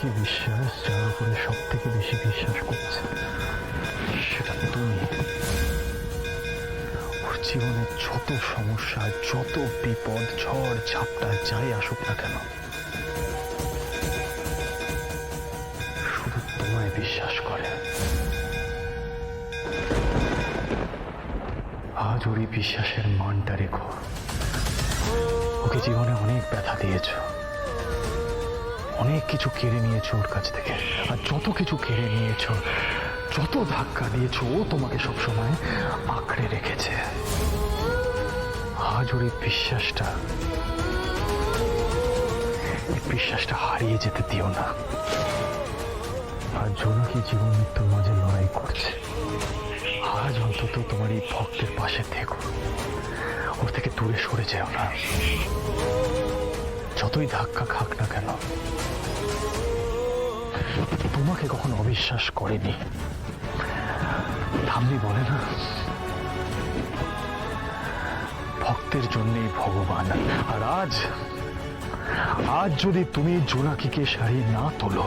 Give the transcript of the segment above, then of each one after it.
একই বিশ্বাস যার উপরে সব থেকে বেশি বিশ্বাস করছে সেটা তুমি। ওর জীবনে যত সমস্যা, যত বিপদ, ঝড় ঝাপটা যাই আসুক না কেন, শুধু তোমায় বিশ্বাস করে। আজ ওর এই বিশ্বাসের মানটা রেখো। ওকে জীবনে অনেক ব্যথা দিয়েছ, অনেক কিছু কেড়ে নিয়েছো ওর কাছ থেকে, আর যত কিছু কেড়ে নিয়েছো, যত ধাক্কা দিয়েছো, ও তোমাকে সবসময় আঁকড়ে রেখেছে। আজ ওর এই বিশ্বাসটা হারিয়ে যেতে দিও না। আর জোনাকি জীবন মৃত্যুর মাঝে লড়াই করছে। আজ অন্তত তোমার এই ভক্তের পাশে থেকো, ওর থেকে দূরে সরে যেও না। যতই ধাক্কা খাক না কেন, তোমাকে কখনো অবিশ্বাস করেনি। ধামনি বলে না, ভক্তের জন্যই ভগবান। আর আজ যদি তুমি জোনাকিকে সারিয়ে না তোলো,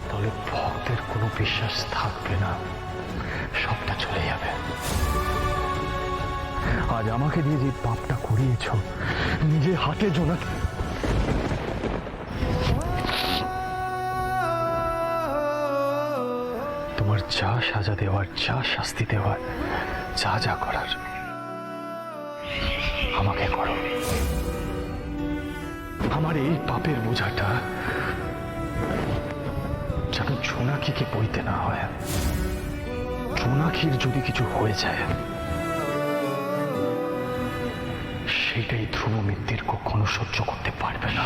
তাহলে ভক্তের কোনো বিশ্বাস থাকবে না, সবটা চলে যাবে। আজ আমাকে দিয়ে যে পাপটা করিয়েছ, নিজে হাতে জোনাকি, তোমার যা সাজা দেওয়ার, যা শাস্তি দেওয়ার, যা যা করার আমাকে করো। আমার এই পাপের বোঝাটা যেন জোনাকিকে বইতে না হয়। জোনাকির যদি কিছু হয়ে যায়, সেটাই ধ্রুব মিত্তির কখনো সহ্য করতে পারবে না।